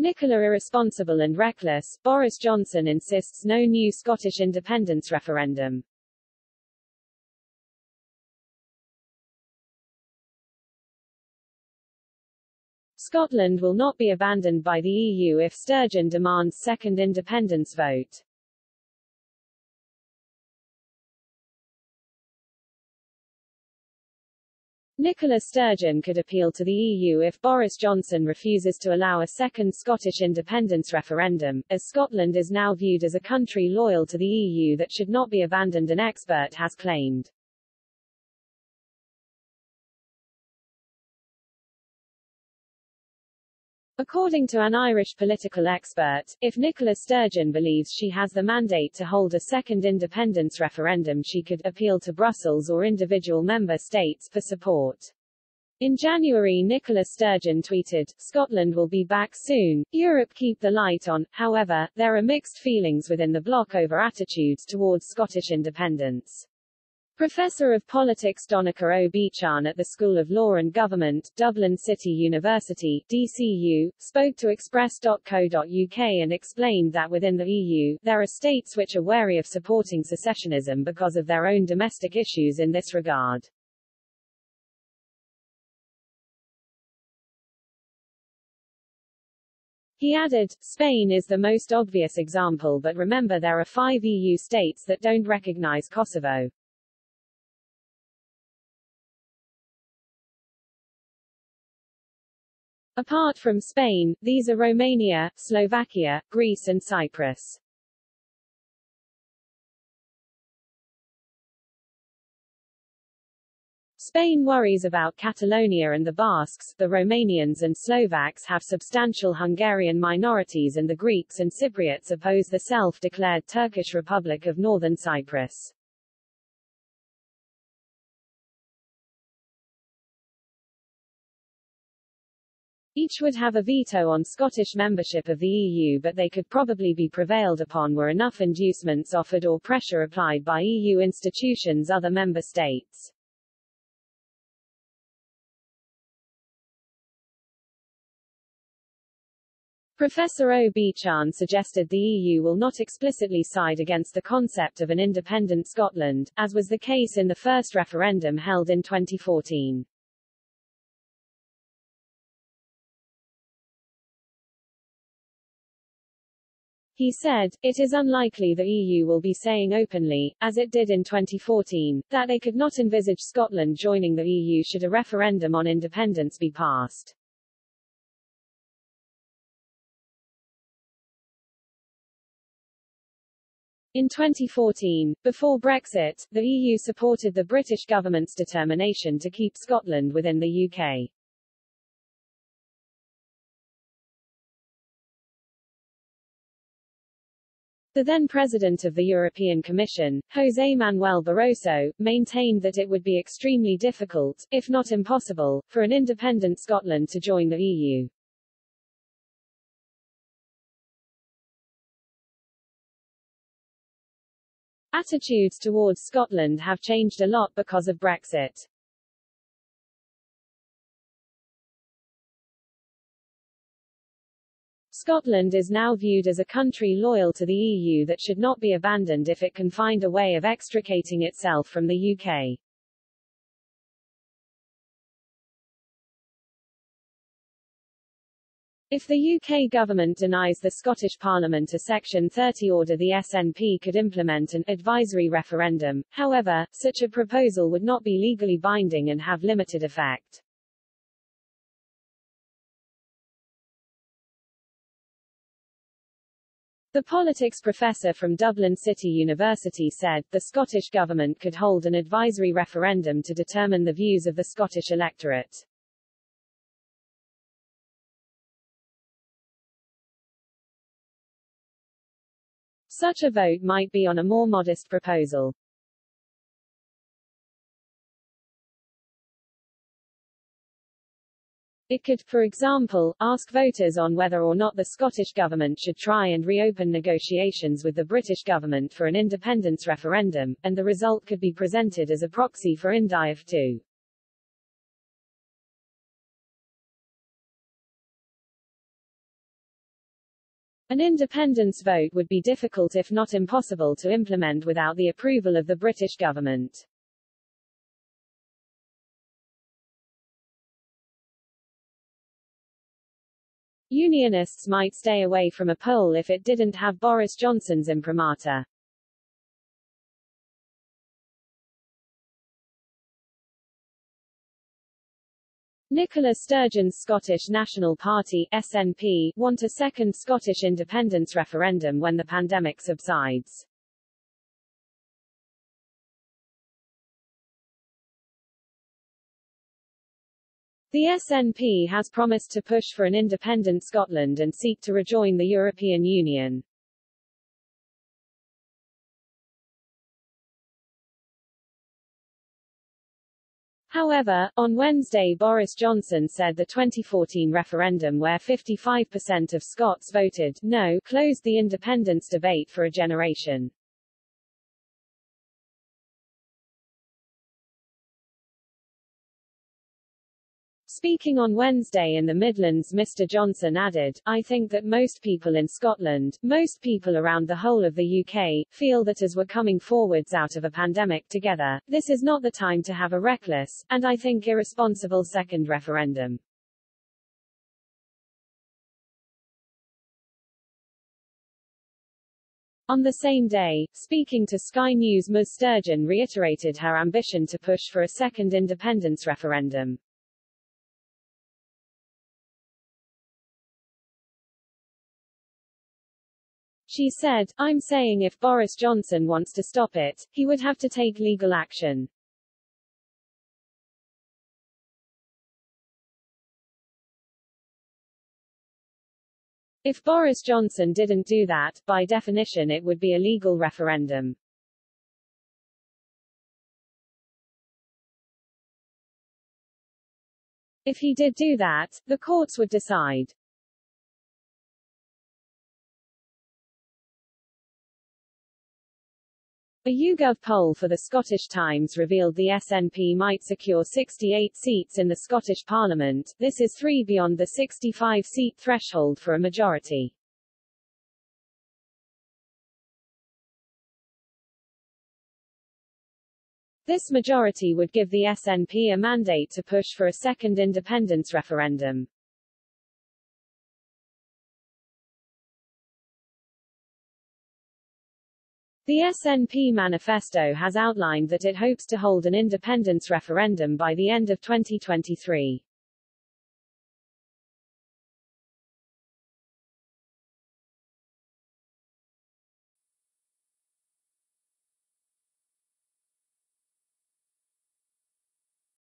Nicola irresponsible and reckless, Boris Johnson insists no new Scottish independence referendum. Scotland will not be abandoned by the EU if Sturgeon demands second independence vote. Nicola Sturgeon could appeal to the EU if Boris Johnson refuses to allow a second Scottish independence referendum, as Scotland is now viewed as a country loyal to the EU that should not be abandoned, an expert has claimed. According to an Irish political expert, if Nicola Sturgeon believes she has the mandate to hold a second independence referendum, she could appeal to Brussels or individual member states for support. In January, Nicola Sturgeon tweeted, "Scotland will be back soon. Europe keep the light on." However, there are mixed feelings within the bloc over attitudes towards Scottish independence. Professor of Politics Donncha Ó Beachan at the School of Law and Government, Dublin City University (DCU), spoke to Express.co.uk and explained that within the EU, there are states which are wary of supporting secessionism because of their own domestic issues in this regard. He added, "Spain is the most obvious example, but remember there are 5 EU states that don't recognize Kosovo." Apart from Spain, these are Romania, Slovakia, Greece and Cyprus. Spain worries about Catalonia and the Basques, the Romanians and Slovaks have substantial Hungarian minorities, and the Greeks and Cypriots oppose the self-declared Turkish Republic of Northern Cyprus. Each would have a veto on Scottish membership of the EU, but they could probably be prevailed upon were enough inducements offered or pressure applied by EU institutions other member states. Professor Ó Beachan suggested the EU will not explicitly side against the concept of an independent Scotland, as was the case in the first referendum held in 2014. He said, "It is unlikely the EU will be saying openly, as it did in 2014, that they could not envisage Scotland joining the EU should a referendum on independence be passed." In 2014, before Brexit, the EU supported the British government's determination to keep Scotland within the UK. The then President of the European Commission, José Manuel Barroso, maintained that it would be extremely difficult, if not impossible, for an independent Scotland to join the EU. Attitudes towards Scotland have changed a lot because of Brexit. Scotland is now viewed as a country loyal to the EU that should not be abandoned if it can find a way of extricating itself from the UK. If the UK government denies the Scottish Parliament a Section 30 order, the SNP could implement an advisory referendum. However, such a proposal would not be legally binding and have limited effect. The politics professor from Dublin City University said, the Scottish government could hold an advisory referendum to determine the views of the Scottish electorate. Such a vote might be on a more modest proposal. It could, for example, ask voters on whether or not the Scottish government should try and reopen negotiations with the British government for an independence referendum, and the result could be presented as a proxy for IndyF too. An independence vote would be difficult if not impossible to implement without the approval of the British government. Unionists might stay away from a poll if it didn't have Boris Johnson's imprimatur. Nicola Sturgeon's Scottish National Party (SNP) want a second Scottish independence referendum when the pandemic subsides. The SNP has promised to push for an independent Scotland and seek to rejoin the European Union. However, on Wednesday Boris Johnson said the 2014 referendum where 55% of Scots voted no closed the independence debate for a generation. Speaking on Wednesday in the Midlands, Mr. Johnson added, "I think that most people in Scotland, most people around the whole of the UK, feel that as we're coming forwards out of a pandemic together, this is not the time to have a reckless, and I think irresponsible second referendum." On the same day, speaking to Sky News, Ms. Sturgeon reiterated her ambition to push for a second independence referendum. She said, "I'm saying if Boris Johnson wants to stop it, he would have to take legal action. If Boris Johnson didn't do that, by definition it would be a legal referendum. If he did do that, the courts would decide." A YouGov poll for the Scottish Times revealed the SNP might secure 68 seats in the Scottish Parliament. This is 3 beyond the 65-seat threshold for a majority. This majority would give the SNP a mandate to push for a second independence referendum. The SNP manifesto has outlined that it hopes to hold an independence referendum by the end of 2023.